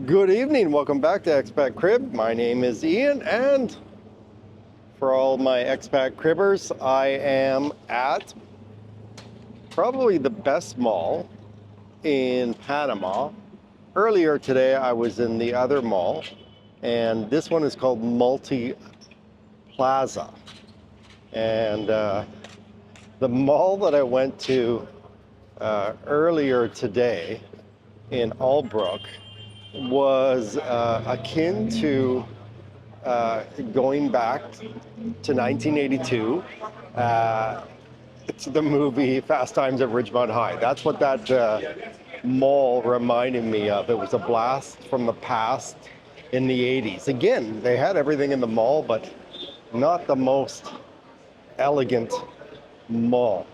Good evening, welcome back to ExpatCrib. My name is Ian, and for all my expat cribbers, I am at probably the best mall in Panama. Earlier today, I was in the other mall, and this one is called Multiplaza. And the mall that I went to earlier today in Albrook was akin to going back to 1982 to the movie Fast Times at Ridgemont High. That's what that mall reminded me of. It was a blast from the past in the 80s. Again, they had everything in the mall, but not the most elegant mall.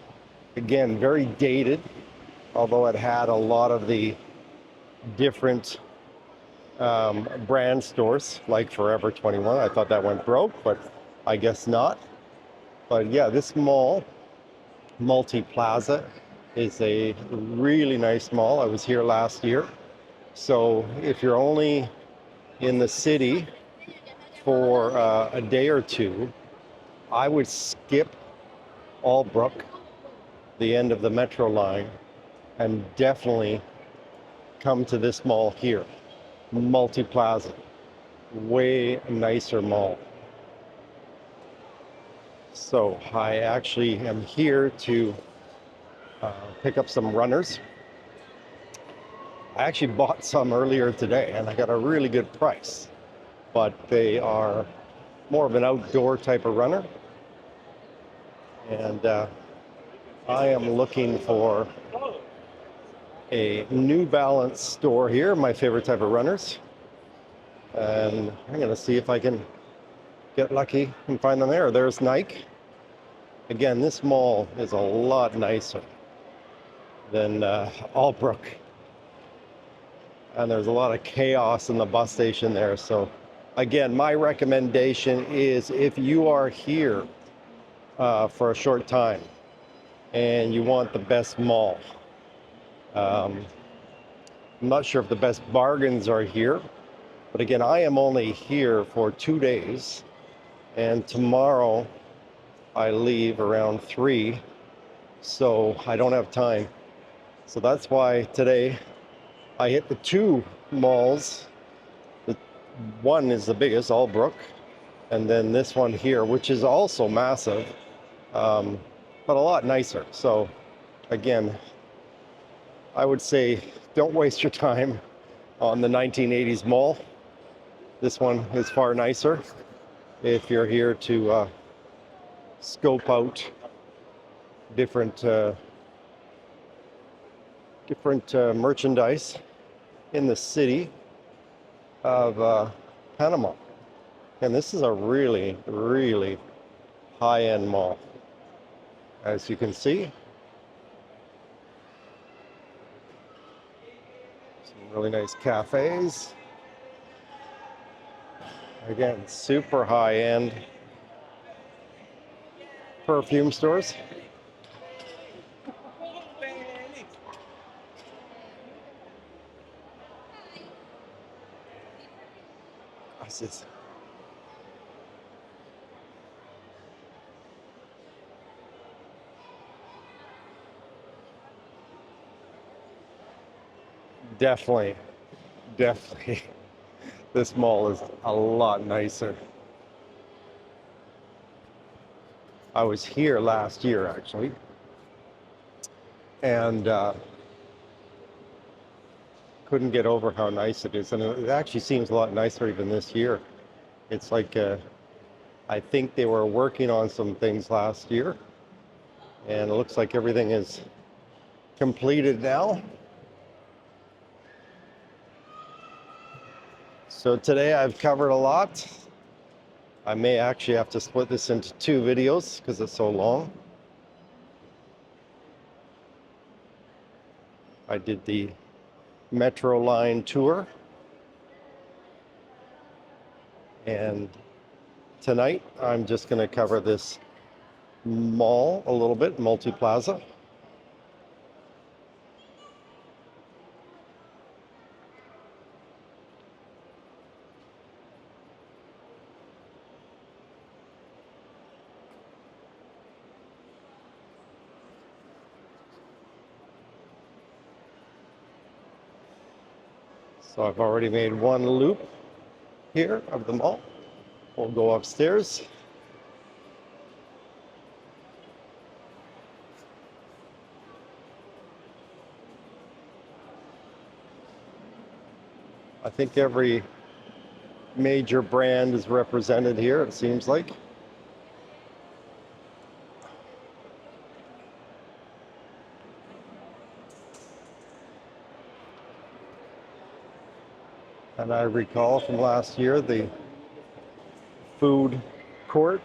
Again, very dated, although it had a lot of the different brand stores like Forever 21. I thought that went broke, but I guess not. But yeah, this mall, Multiplaza, is a really nice mall. I was here last year. So if you're only in the city for a day or two, I would skip Albrook, the end of the metro line, and definitely come to this mall here, Multiplaza. Way nicer mall. So I actually am here to pick up some runners. I actually bought some earlier today and I got a really good price, but they are more of an outdoor type of runner. And I am looking for a New Balance store here, my favorite type of runners. And I'm gonna see if I can get lucky and find them there. There's Nike. Again, this mall is a lot nicer than Albrook. And there's a lot of chaos in the bus station there. So again, my recommendation is if you are here for a short time and you want the best mall, I'm not sure if the best bargains are here, but again, I am only here for 2 days, and tomorrow I leave around 3, so I don't have time. So that's why today I hit the 2 malls. The one is the biggest, Albrook, and then this one here, which is also massive, but a lot nicer. So again, I would say don't waste your time on the 1980s mall. This one is far nicer if you're here to scope out different merchandise in the city of Panama. And this is a really, really high-end mall, as you can see. Some really nice cafes. Again, super high-end perfume stores. What's this? Definitely. This mall is a lot nicer. I was here last year, actually, and couldn't get over how nice it is. And it actually seems a lot nicer even this year. It's like, I think they were working on some things last year, and it looks like everything is completed now. So today I've covered a lot. I may actually have to split this into 2 videos because it's so long. I did the Metro line tour, and tonight I'm just going to cover this mall a little bit, Multiplaza. So I've already made one loop here of the mall. We'll go upstairs. I think every major brand is represented here, it seems like. And I recall from last year, the food court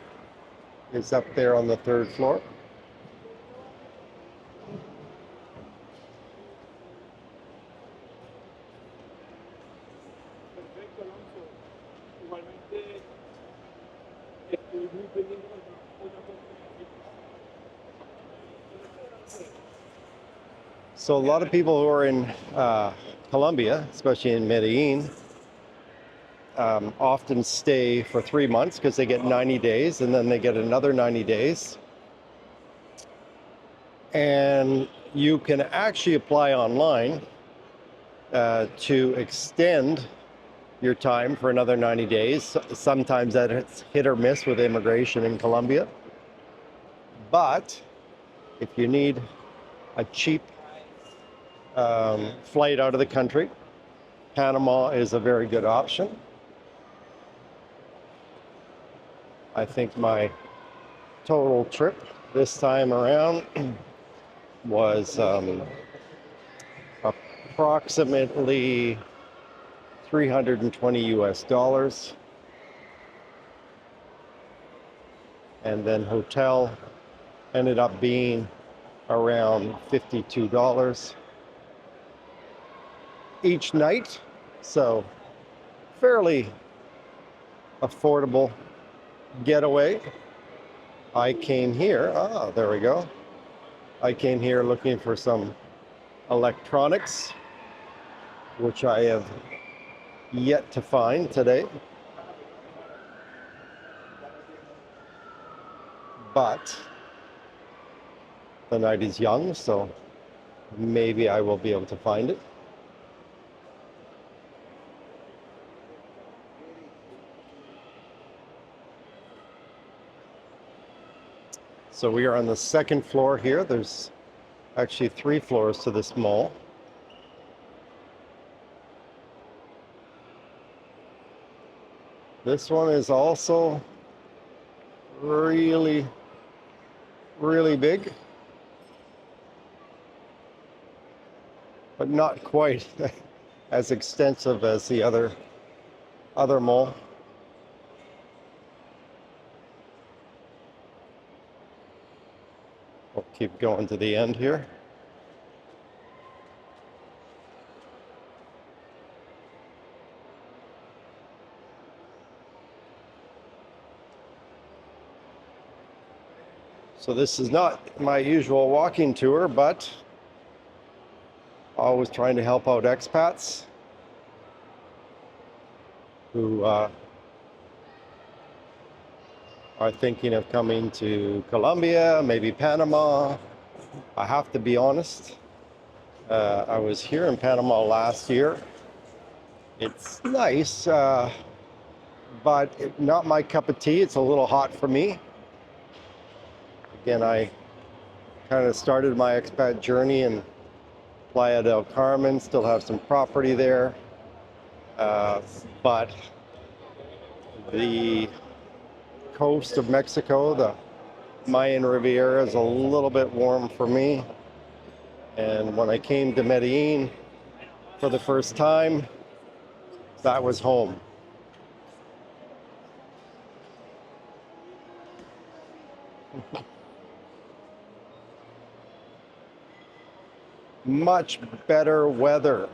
is up there on the 3rd floor. So a lot of people who are in Colombia, especially in Medellin, often stay for 3 months because they get 90 days and then they get another 90 days. And you can actually apply online to extend your time for another 90 days. Sometimes that's hit or miss with immigration in Colombia. But if you need a cheap flight out of the country, Panama is a very good option. I think my total trip this time around was approximately $320 US. And then hotel ended up being around $52 each night. So fairly affordable getaway. I came here, there we go. I came here looking for some electronics, which I have yet to find today. But the night is young, so maybe I will be able to find it. So we are on the 2nd floor here. There's actually 3 floors to this mall. This one is also really, really big, but not quite as extensive as the other mall. We'll keep going to the end here. So this is not my usual walking tour, but always trying to help out expats who are thinking of coming to Colombia, maybe Panama. I have to be honest, I was here in Panama last year. It's nice, but not my cup of tea. It's a little hot for me. Again, I kind of started my expat journey in Playa del Carmen, still have some property there, but the coast of Mexico, the Mayan Riviera, is a little bit warm for me. And when I came to Medellin for the first time, that was home. Much better weather.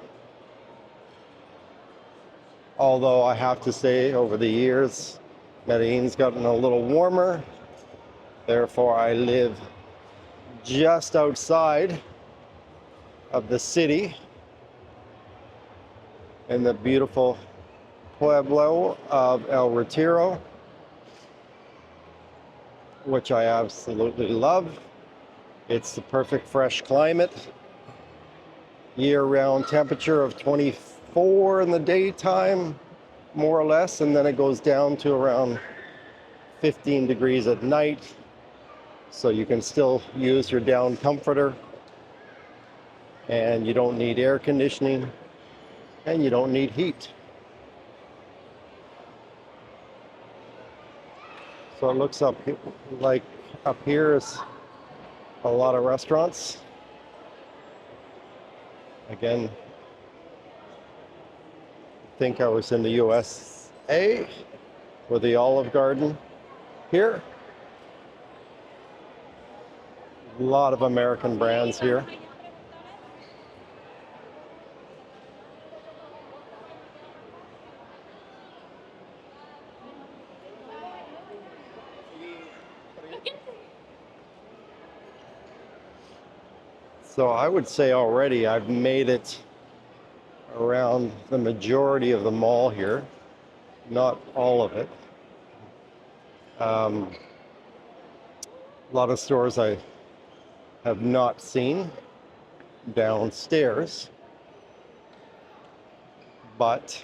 Although I have to say, over the years, Medellin's gotten a little warmer. Therefore, I live just outside of the city in the beautiful pueblo of El Retiro, which I absolutely love. It's the perfect fresh climate. Year-round temperature of 25 4 in the daytime, more or less, and then it goes down to around 15 degrees at night. So you can still use your down comforter, and you don't need air conditioning, and you don't need heat. So it looks like up here is a lot of restaurants. Again, I think I was in the USA with the Olive Garden here. A lot of American brands here. So I would say already I've made it around the majority of the mall here, not all of it. A lot of stores I have not seen downstairs, but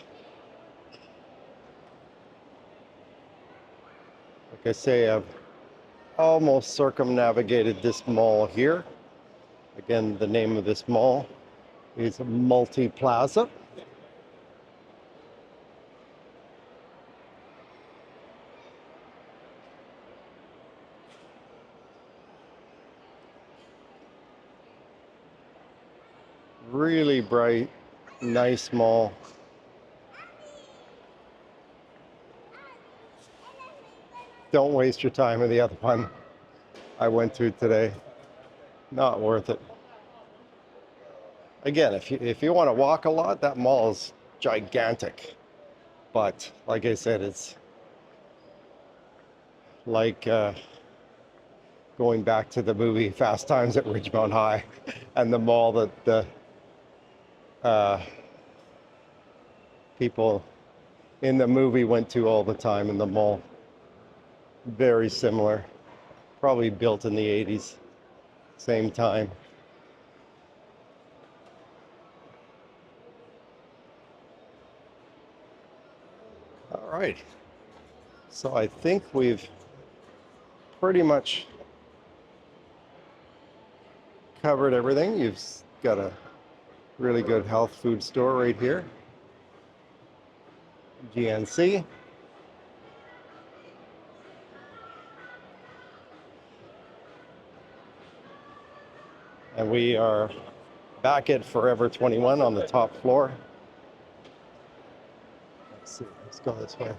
like I say, I've almost circumnavigated this mall here. Again, the name of this mall is Multiplaza. Really bright, nice mall. Don't waste your time in the other one I went to today. Not worth it. Again, if you want to walk a lot, that mall is gigantic. But like I said, it's like going back to the movie Fast Times at Ridgemont High and the mall that the people in the movie went to all the time in the mall. Very similar. Probably built in the 80s, same time. All right. So I think we've pretty much covered everything. You've got a really good health food store right here. GNC. And we are back at Forever 21 on the top floor. Let's see, let's go this way.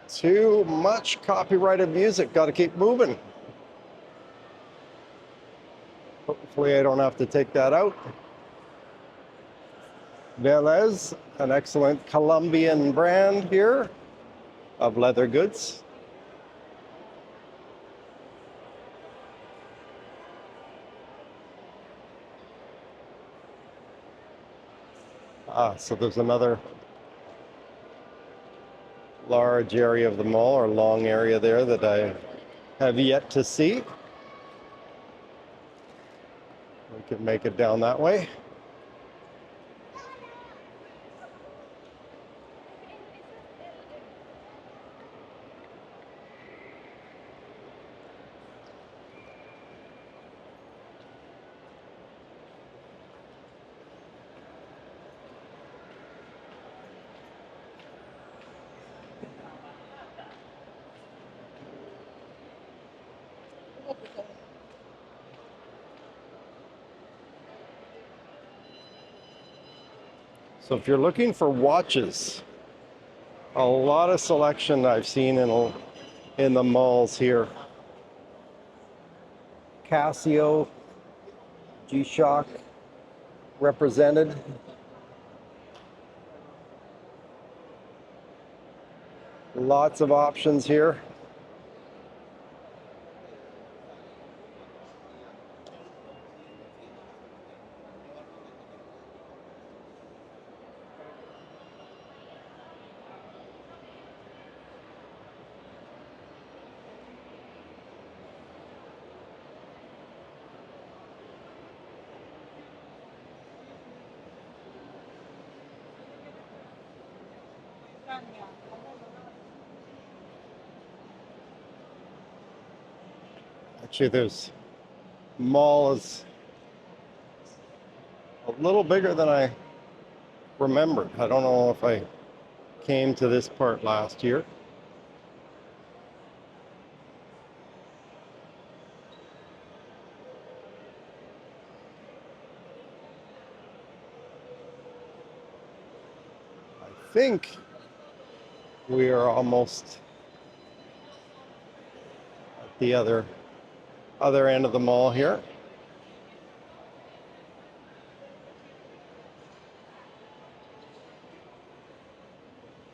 Too much copyrighted music, got to keep moving. Hopefully I don't have to take that out. Velez, an excellent Colombian brand here of leather goods. So there's another large area of the mall, or long area there, that I have yet to see. We can make it down that way. So if you're looking for watches, a lot of selection I've seen in the malls here. Casio, G-Shock represented. Lots of options here. Actually, this mall is a little bigger than I remembered. I don't know if I came to this part last year. I think we are almost at the other end of the mall here.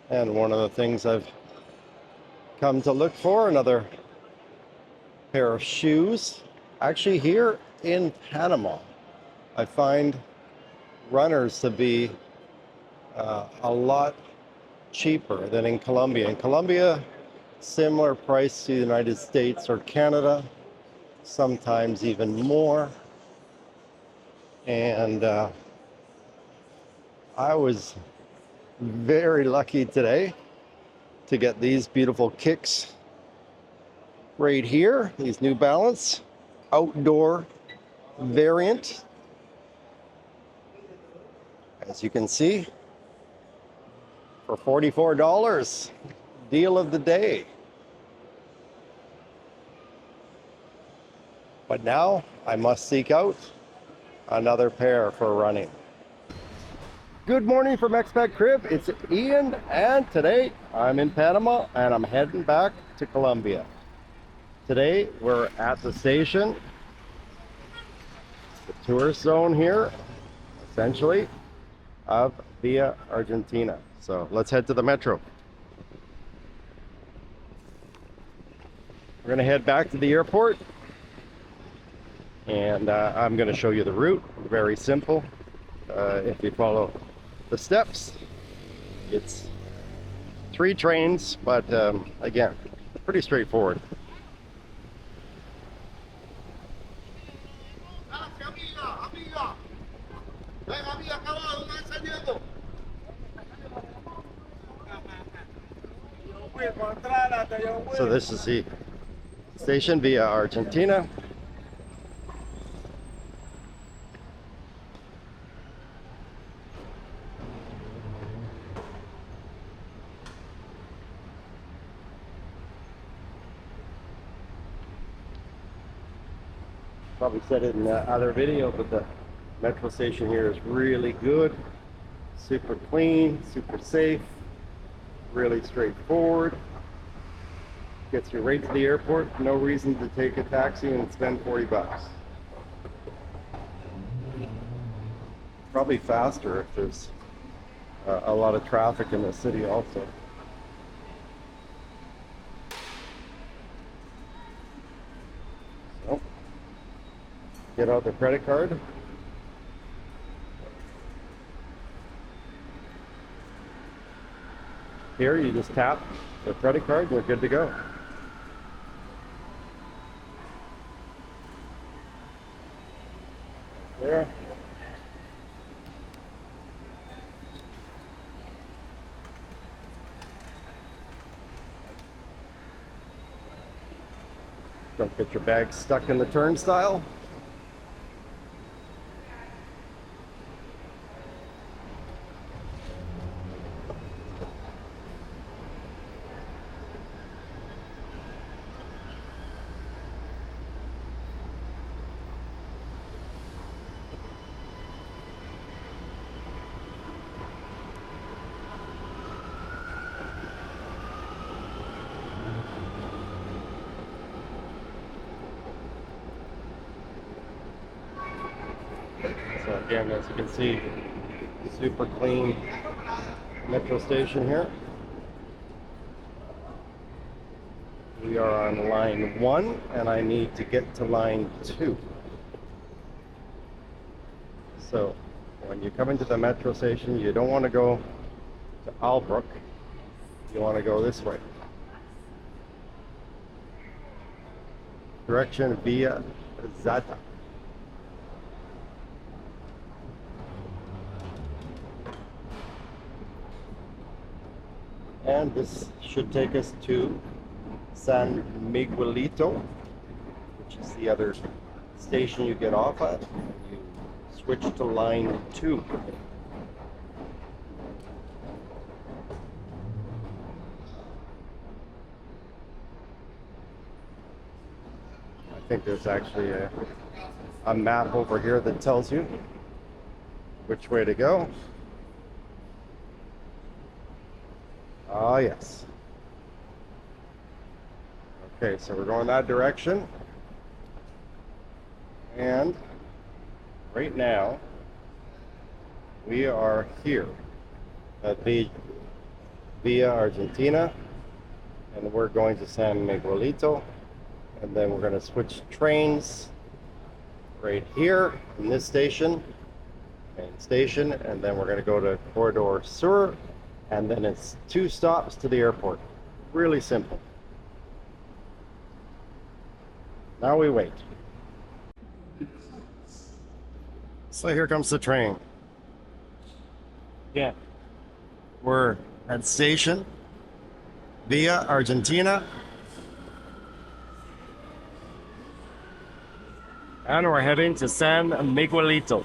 And one of the things I've come to look for, another pair of shoes. Actually, here in Panama, I find runners to be a lot cheaper than in Colombia. In Colombia, similar price to the United States or Canada, sometimes even more. And I was very lucky today to get these beautiful kicks right here, these New Balance outdoor variant. As you can see, for $44, deal of the day. But now I must seek out another pair for running. Good morning from ExpatCrib. It's Ian, and today I'm in Panama and I'm heading back to Colombia. Today we're at the station, the tourist zone here, essentially, of Via Argentina. So let's head to the metro. We're gonna head back to the airport, and I'm gonna show you the route. Very simple. If you follow the steps, it's 3 trains, but again, pretty straightforward. So this is the station Via Argentina. Probably said it in the other video, but the metro station here is really good, super clean, super safe, really straightforward. Gets you right to the airport, no reason to take a taxi and spend 40 bucks. Probably faster if there's a lot of traffic in the city also. So, get out the credit card. Here you just tap the credit card and you're good to go. There. Don't get your bag stuck in the turnstile. So again, as you can see, super clean metro station here. We are on line 1 and I need to get to line 2. So when you come into the metro station, you don't want to go to Albrook, you want to go this way. Direction Via Zata. And this should take us to San Miguelito, which is the other station you get off at. You switch to line 2. I think there's actually a map over here that tells you which way to go. Ah, yes. Okay, so we're going that direction. And right now, we are here at the Via Argentina, and we're going to San Miguelito, and then we're going to switch trains right here in this station, and then we're going to go to Corridor Sur, and then it's 2 stops to the airport. Really simple. Now we wait. So here comes the train. Yeah. We're at station Via Argentina. And we're heading to San Miguelito.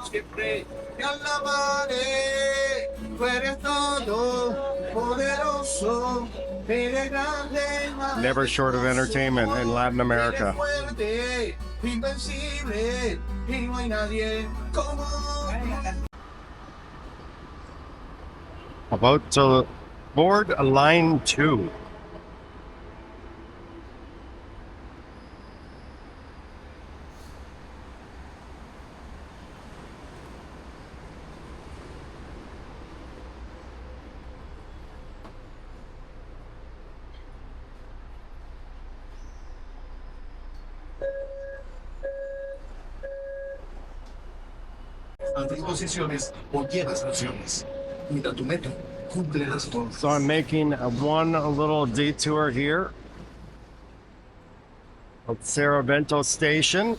Siempre te alabaré, tú eres todo poderoso, eres grande, Never short of entertainment in Latin America. fuerte, invencible, y no hay nadie como About to board line 2. Antes posiciones o llevas naciones. Mira tu meta, cúmplelas todas. So I'm making one little detour here at Cerravento Station.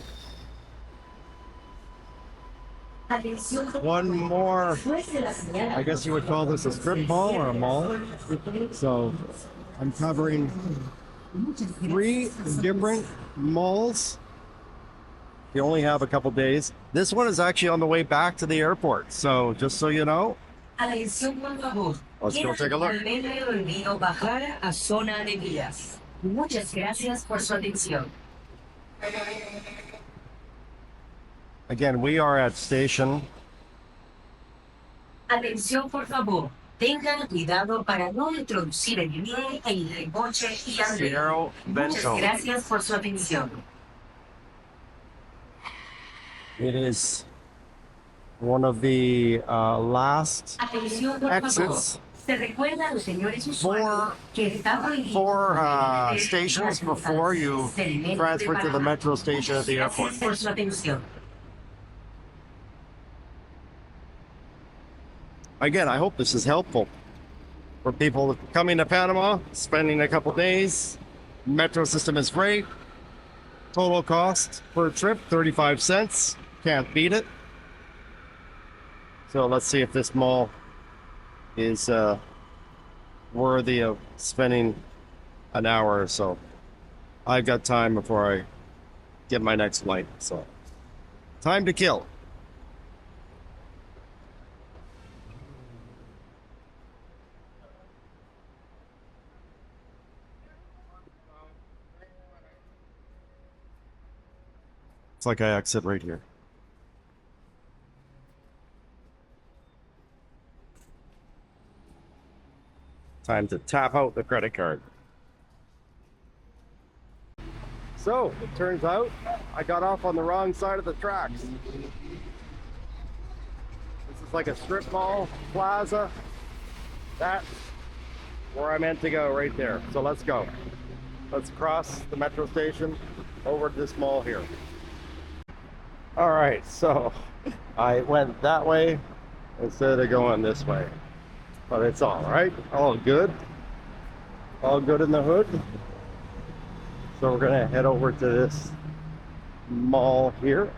One more, I guess you would call this a strip mall or a mall. So I'm covering 3 different malls. You only have a couple days. This one is actually on the way back to the airport. So just so you know, let's go take a look. Bajar a zona de vías. Muchas gracias por su atención. Again, we are at station Atención, por favor. Tengan cuidado para no introducir el pie en el coche y andén. Muchas Cerravento. gracias por su atención. It is one of the last Atención, por favor. exits. Se recuerda a los señores usuarios que está prohibido 4 stations before you transfer to the metro station at the airport. Gracias por su atención. Again, I hope this is helpful for people coming to Panama, spending a couple days. Metro system is great. Total cost per trip, 35 cents. Can't beat it. So let's see if this mall is worthy of spending an hour or so. I've got time before I get my next flight, so time to kill. It's like I exit right here. Time to tap out the credit card. So, it turns out I got off on the wrong side of the tracks. This is like a strip mall, plaza. That's where I meant to go, right there. So let's go. Let's cross the metro station over to this mall here. All right, so I went that way instead of going this way. But it's all right, all good. All good in the hood. So we're gonna head over to this mall here,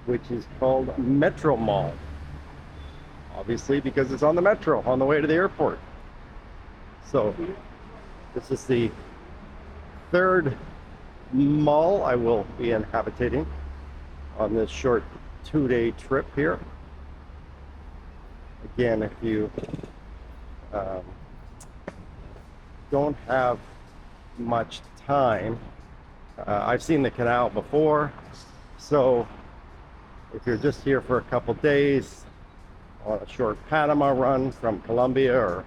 which is called Metromall. Obviously, because it's on the metro on the way to the airport. So this is the third mall I will be inhabiting on this short 2-day trip here. Again, if you don't have much time, I've seen the canal before, so if you're just here for a couple days on a short Panama run from Colombia or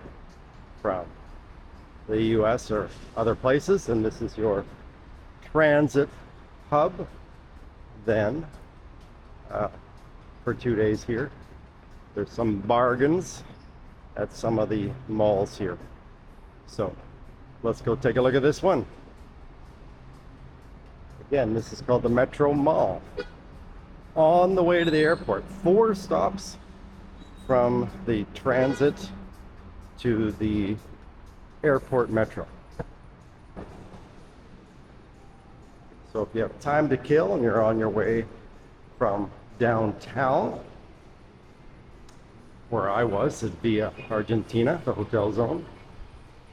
from the US or other places, and this is your transit hub, then for 2 days here, there's some bargains at some of the malls here. So let's go take a look at this one. Again, this is called the Metromall. On the way to the airport, 4 stops from the transit to the airport metro. So if you have time to kill and you're on your way from downtown, where I was at Via Argentina, the hotel zone,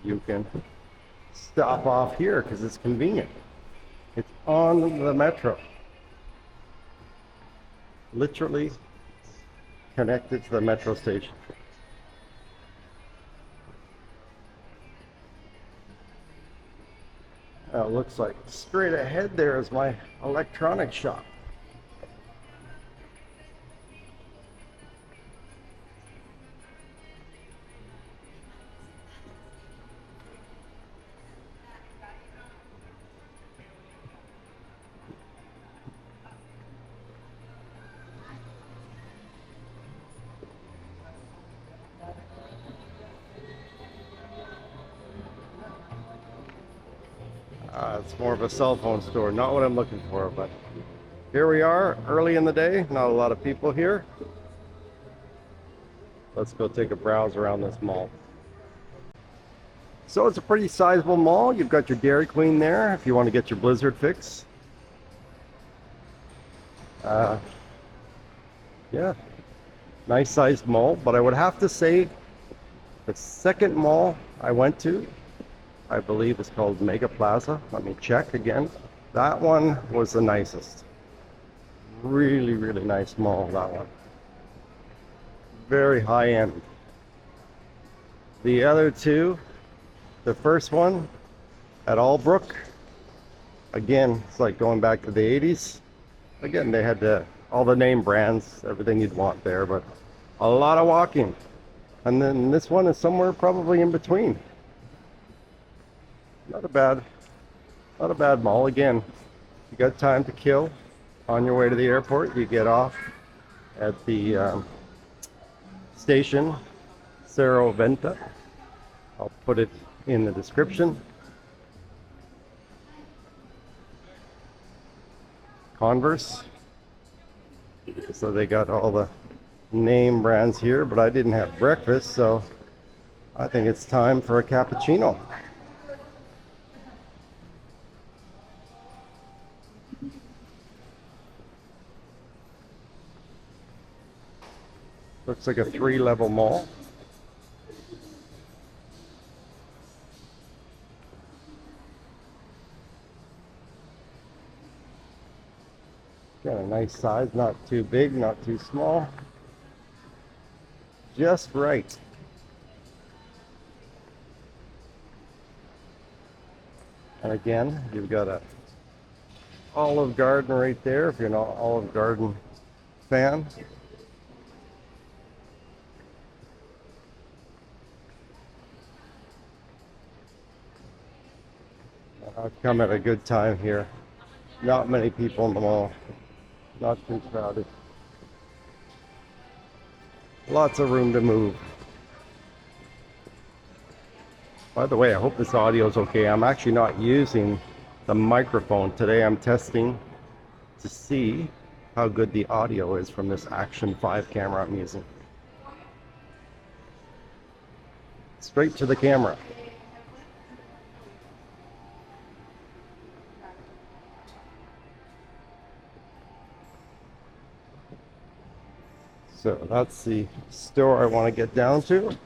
you can stop off here because it's convenient. It's on the metro. Literally connected to the metro station. Looks like straight ahead there is my electronics shop. It's more of a cell phone store, not what I'm looking for, but here we are, early in the day, not a lot of people here. Let's go take a browse around this mall. So it's a pretty sizable mall. You've got your Dairy Queen there if you want to get your Blizzard fix. Yeah, nice sized mall, but I would have to say the second mall I went to, I believe it's called Mega Plaza. Let me check again. That one was the nicest. Really, really nice mall, that one. Very high end. The other two, the first one at Albrook, again, it's like going back to the 80s. Again, they had all the name brands, everything you'd want there, but a lot of walking. And then this one is somewhere probably in between. Not a bad mall. Again, you got time to kill on your way to the airport. You get off at the station Cerro Venta. I'll put it in the description. Converse. So they got all the name brands here, but I didn't have breakfast, so I think it's time for a cappuccino. Looks like a 3-level mall. Got a nice size, not too big, not too small. Just right. And again, you've got a Olive Garden right there if you're an Olive Garden fan. I've come at a good time here. Not many people in the mall. Not too crowded. Lots of room to move. By the way, I hope this audio is okay. I'm actually not using the microphone today. I'm testing to see how good the audio is from this Action 5 camera I'm using. Straight to the camera. So that's the store I want to get down to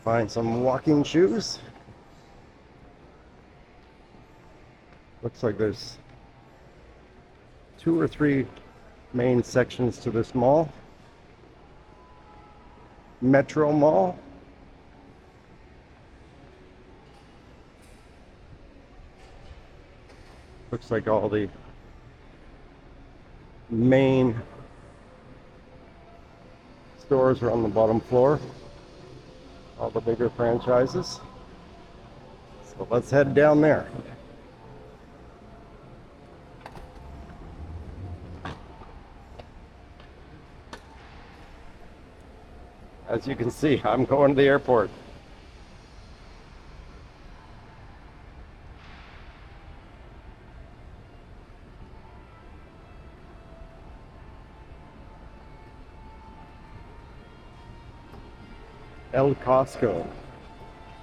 find some walking shoes. Looks like there's 2 or 3 main sections to this mall. Metromall. Looks like all the main stores are on the bottom floor. All the bigger franchises. So let's head down there. As you can see, I'm going to the airport. El Costco.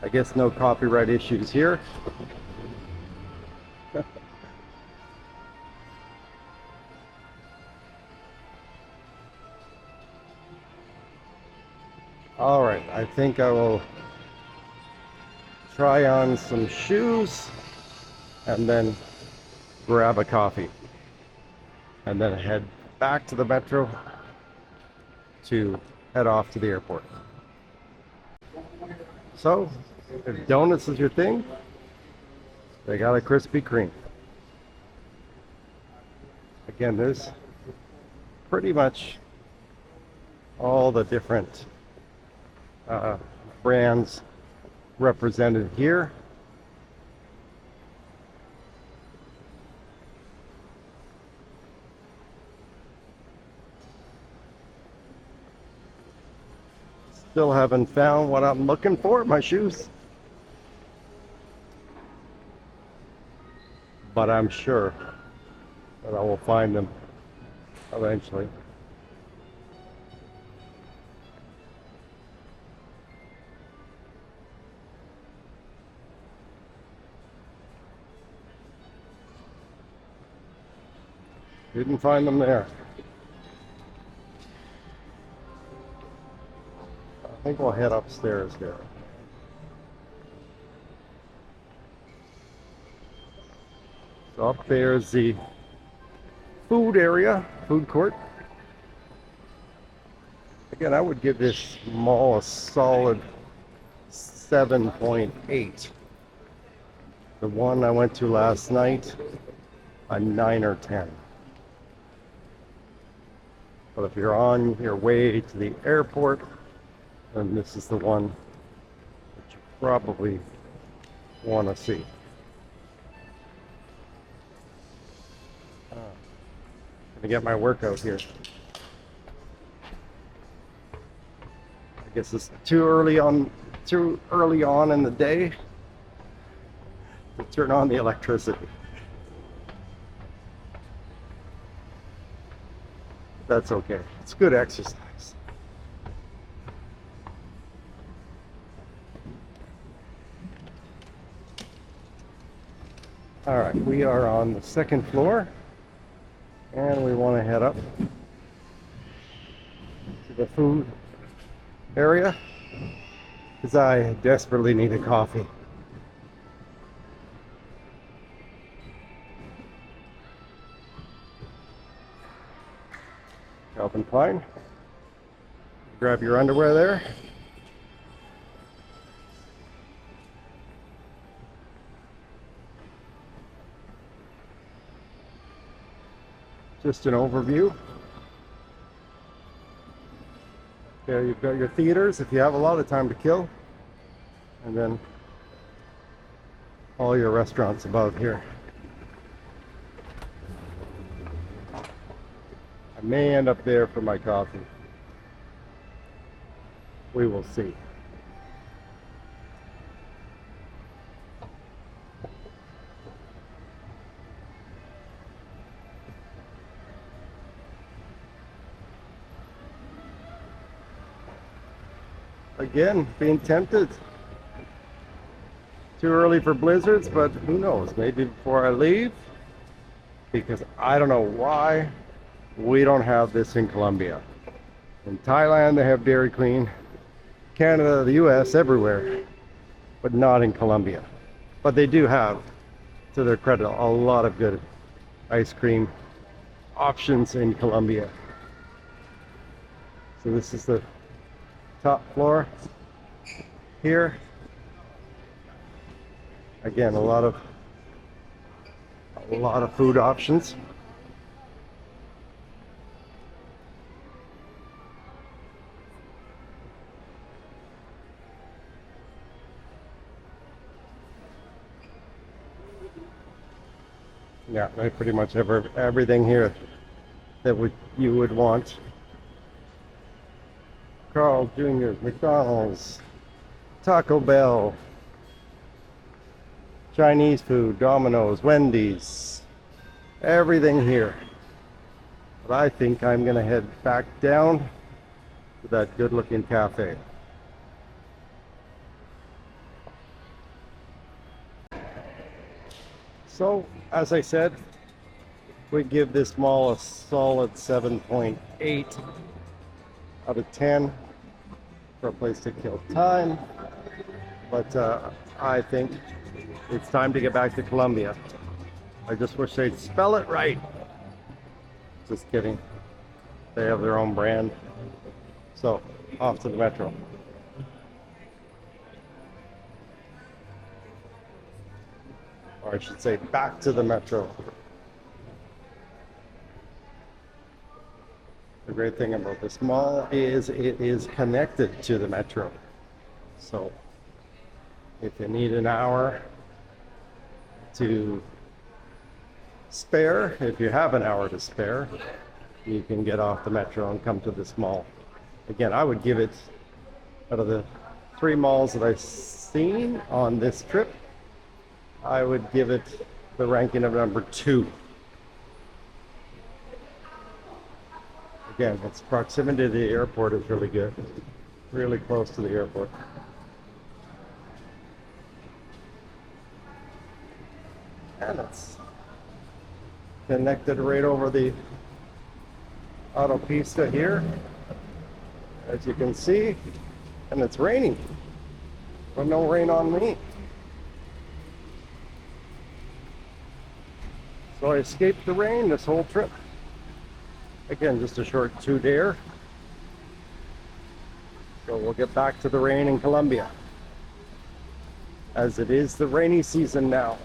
I guess no copyright issues here. All right, I think I will try on some shoes and then grab a coffee and then head back to the metro to head off to the airport. So, if donuts is your thing, they got a Krispy Kreme. Again, there's pretty much all the different brands represented here. Still haven't found what I'm looking for, my shoes. But I'm sure that I will find them eventually. Didn't find them there. I think we'll head upstairs here. So up there is the food area, food court. Again, I would give this mall a solid 7.8. The one I went to last night, a 9 or 10. But if you're on your way to the airport, then this is the one that you probably want to see. Gonna get my workout here. I guess it's too early on in the day to turn on the electricity. That's okay. It's good exercise. All right, we are on the second floor and we want to head up to the food area because I desperately need a coffee. Calvin Klein. Grab your underwear there. Just an overview. There you've got your theaters if you have a lot of time to kill. And then all your restaurants above here. I may end up there for my coffee. We will see. Again, being tempted. Too early for blizzards, but who knows? Maybe before I leave, because I don't know why we don't have this in Colombia. In Thailand, they have Dairy Queen. Canada, the US, everywhere, but not in Colombia. But they do have, to their credit, a lot of good ice cream options in Colombia. So this is the top floor here. Again, a lot of food options. Yeah, they pretty much have everything here that you would want. Carl Jr., McDonald's, Taco Bell, Chinese food, Domino's, Wendy's, everything here. But I think I'm gonna head back down to that good-looking cafe. So, as I said, we give this mall a solid 7.8 out of 10 for a place to kill time. But I think it's time to get back to Colombia. I just wish they'd spell it right. Just kidding. They have their own brand. So, off to the Metro. Or I should say back to the Metro. The great thing about this mall is it is connected to the Metro. So if you need an hour to spare, if you have an hour to spare, you can get off the Metro and come to this mall. Again, I would give it, out of the 3 malls that I've seen on this trip, I would give it the ranking of number 2. Again, its proximity to the airport is really good. Really close to the airport. And it's connected right over the autopista here, as you can see, and it's raining. But no rain on me. So I escaped the rain this whole trip. Again, just a short 2-dayer. So we'll get back to the rain in Colombia, as it is the rainy season now.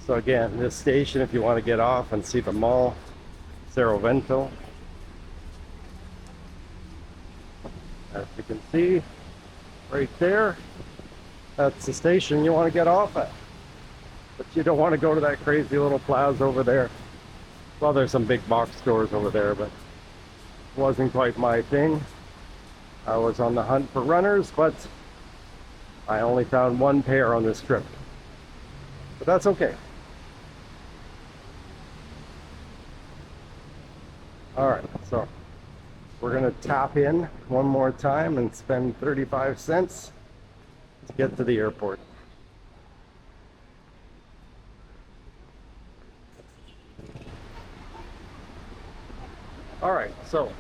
So again, this station, if you want to get off and see the mall, Cerro Vento. As you can see, right there, that's the station you want to get off at. But you don't want to go to that crazy little plaza over there. Well, there's some big box stores over there, but it wasn't quite my thing. I was on the hunt for runners, but I only found 1 pair on this trip. But that's okay. All right, so we're gonna tap in one more time and spend 35 cents to get to the airport. All right, so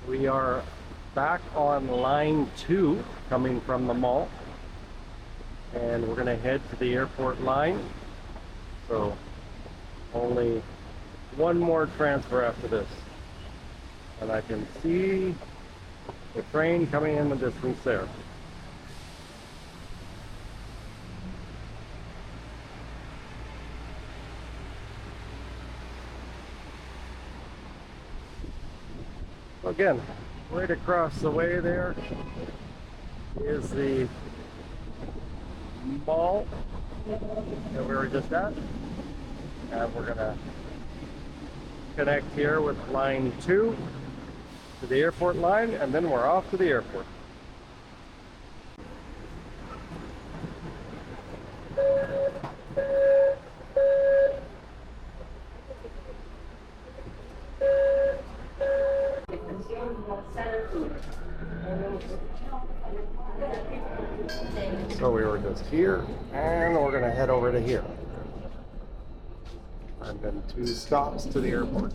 we are back on line 2 coming from the mall, and we're gonna head to the airport line. So only 1 more transfer after this, and I can see the train coming in the distance there. Again, right across the way there is the mall that we were just at, and we're gonna connect here with line 2 to the airport line, and then we're off to the airport. So we were just here, and we're gonna head over to here. And then 2 stops to the airport.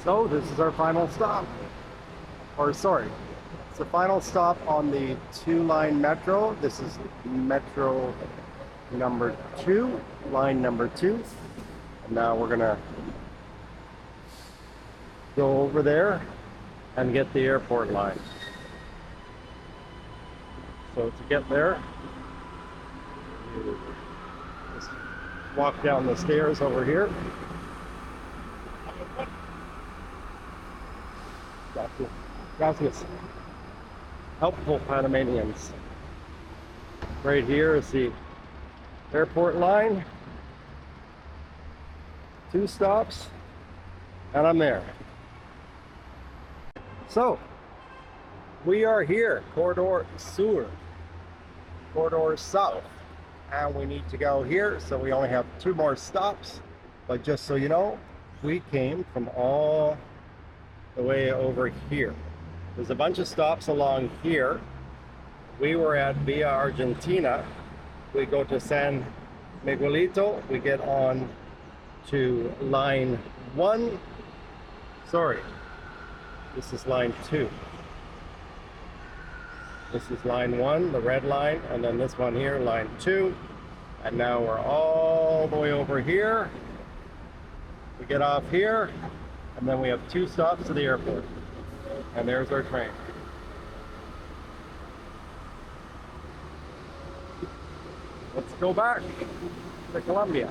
So this is our final stop. Or sorry, it's the final stop on the 2-line metro. This is metro number 2, line number 2. And now we're gonna go over there and get the airport line. So to get there, you just walk down the stairs over here. Gracias. Helpful Panamanians. Right here is the airport line. 2 stops, and I'm there. So, we are here, Corridor Sur, Corridor South, and we need to go here, so we only have 2 more stops. But just so you know, we came from all the way over here. There's a bunch of stops along here. We were at Via Argentina. We go to San Miguelito. We get on to line 1. Sorry, this is line 2. This is line 1, the red line, and then this one here, line 2. And now we're all the way over here. We get off here, and then we have 2 stops to the airport. And there's our train. Let's go back to Colombia.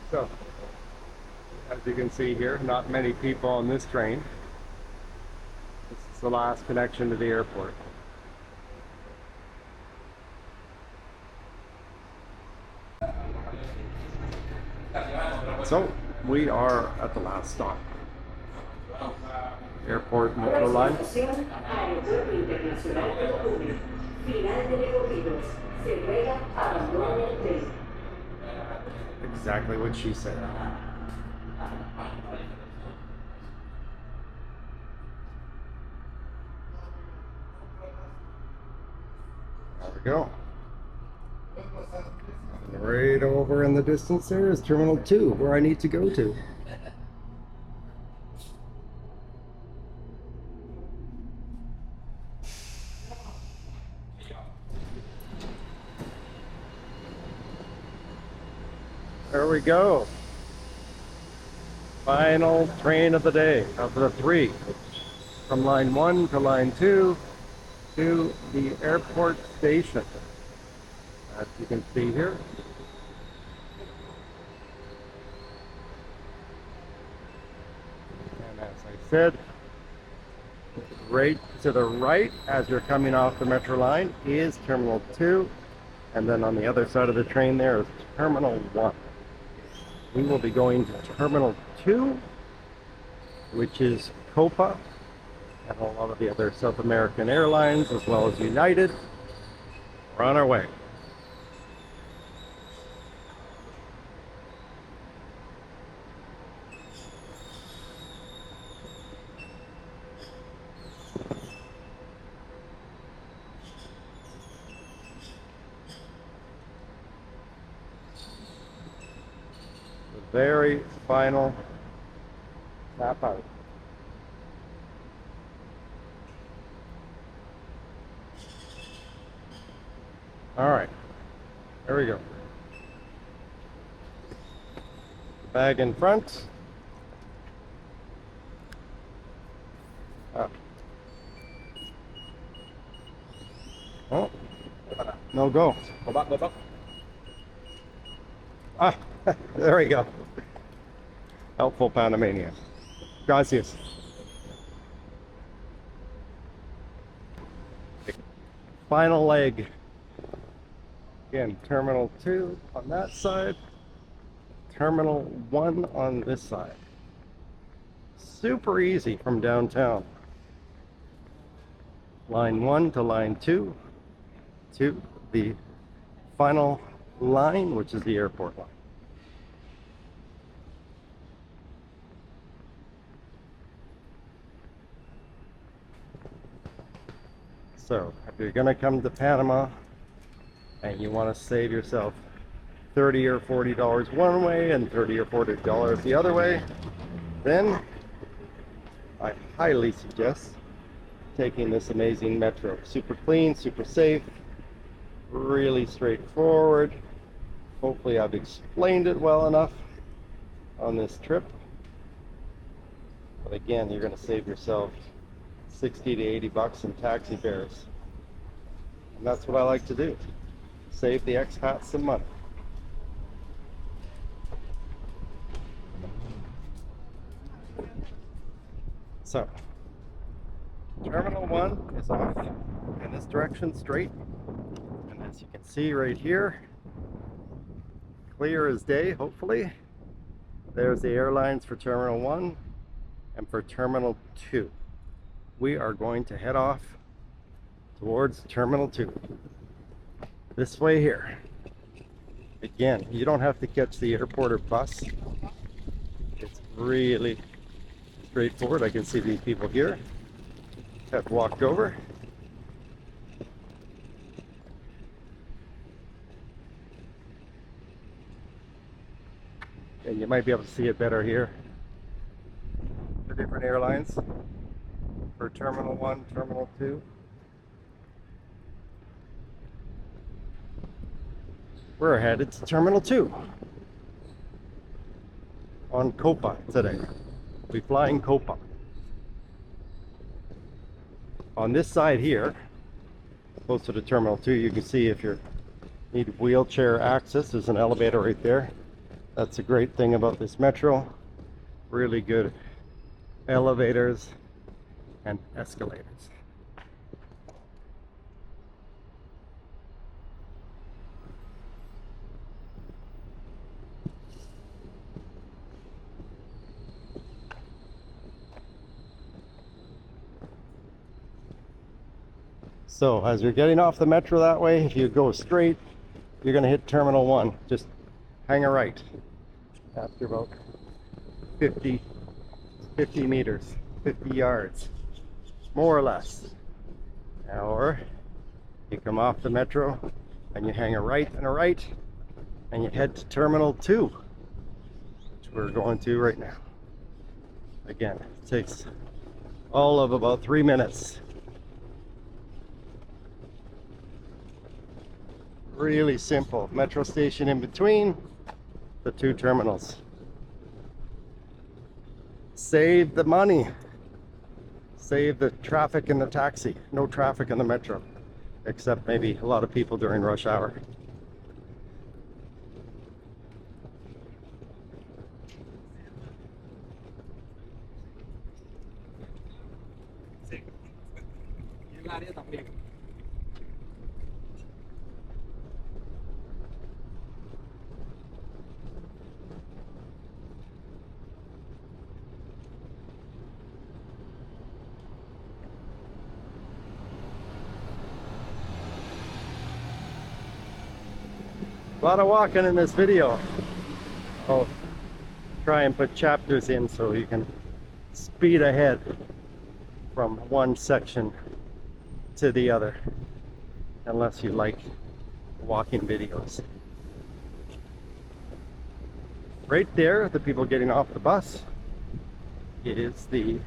So, as you can see here, not many people on this train. This is the last connection to the airport. So, we are at the last stop. Airport Metro line. Aeropuerto Internacional Tocumen. Final de recorridos. Se ruega abandonen el tren. Exactly what she said. There we go. And right over in the distance there is Terminal 2, where I need to go to. There we go. Final train of the day, of the 3. From line 1 to line 2 to the airport station. As you can see here. And as I said, right to the right as you're coming off the metro line is Terminal 2. And then on the other side of the train there is Terminal 1. We will be going to Terminal 2, which is Copa, and a lot of the other South American airlines, as well as United. We're on our way. Very final tap out. All right, there we go. Bag in front. Oh, no go. Go back, go back. Ah, there we go. Helpful Panamanian. Gracias. Final leg. Again, Terminal 2 on that side. Terminal 1 on this side. Super easy from downtown. Line 1 to line 2 to the final line, which is the airport line. So, if you're gonna come to Panama and you want to save yourself $30 or $40 one way and $30 or $40 the other way, then I highly suggest taking this amazing metro. Super clean, super safe, really straightforward. Hopefully I've explained it well enough on this trip. But again, you're going to save yourself 60 to 80 bucks in taxi fares. And that's what I like to do. Save the expats some money. So, Terminal 1 is off in this direction straight. And as you can see right here, clear as day, hopefully. There's the airlines for Terminal 1 and for Terminal 2. We are going to head off towards Terminal 2. This way here. Again, you don't have to catch the airport or bus. It's really straightforward. I can see these people here have walked over. And you might be able to see it better here. The different airlines for Terminal 1, Terminal 2. We're headed to Terminal 2 on Copa today. We're flying Copa. On this side here, closer to Terminal 2, you can see if you need wheelchair access, there's an elevator right there. That's a great thing about this metro. Really good elevators and escalators. So as you're getting off the metro that way, if you go straight, you're going to hit Terminal 1. Just hang a right after about 50 meters, 50 yards, more or less. Or you come off the metro and you hang a right and a right and you head to Terminal 2, which we're going to right now. Again, it takes all of about 3 minutes. Really simple. Metro station in between the two terminals. Save the money. Save the traffic in the taxi. No traffic in the metro, except maybe a lot of people during rush hour. A lot of walking in this video. I'll try and put chapters in so you can speed ahead from one section to the other, unless you like walking videos. Right there, the people getting off the bus is the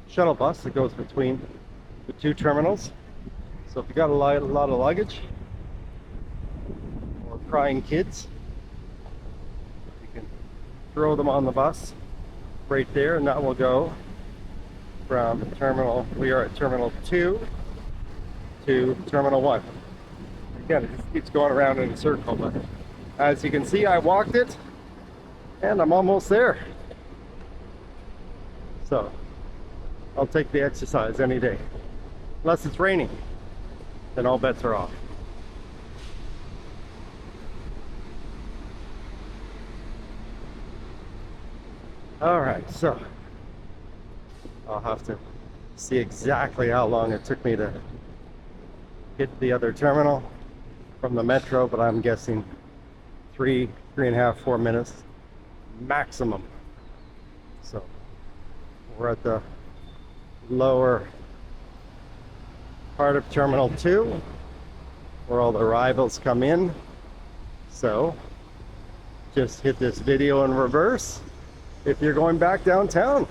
shuttle bus that goes between the two terminals. So if you got a lot of luggage, crying kids, you can throw them on the bus right there, and that will go from terminal, we are at Terminal 2 to Terminal 1. Again, it just keeps going around in a circle, but as you can see, I walked it and I'm almost there. So I'll take the exercise any day. Unless it's raining, then all bets are off. All right, so I'll have to see exactly how long it took me to hit the other terminal from the metro, but I'm guessing 3.5, 4 minutes maximum. So we're at the lower part of Terminal 2 where all the arrivals come in. So just hit this video in reverse if you're going back downtown.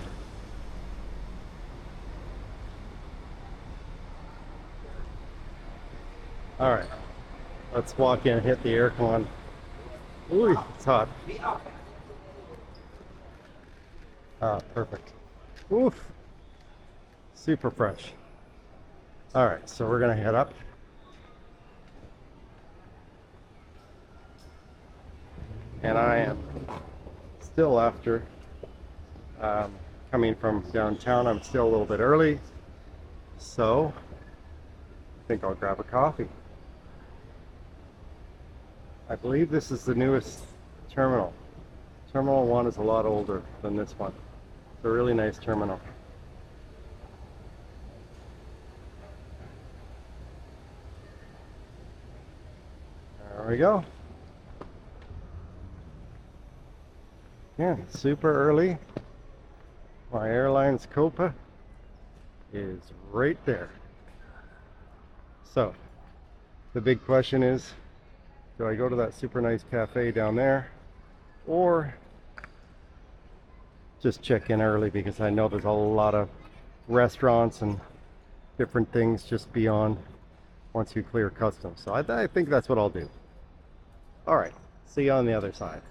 All right, let's walk in and hit the aircon. Ooh, it's hot. Ah, perfect. Oof, super fresh. All right, so we're gonna head up. And I am still after coming from downtown. I'm still a little bit early, so I think I'll grab a coffee. I believe this is the newest terminal. Terminal 1 is a lot older than this one. It's a really nice terminal. There we go. Yeah, super early. My airline's Copa is right there. So, the big question is, do I go to that super nice cafe down there, or just check in early, because I know there's a lot of restaurants and different things just beyond once you clear customs. So I think that's what I'll do. All right, see you on the other side.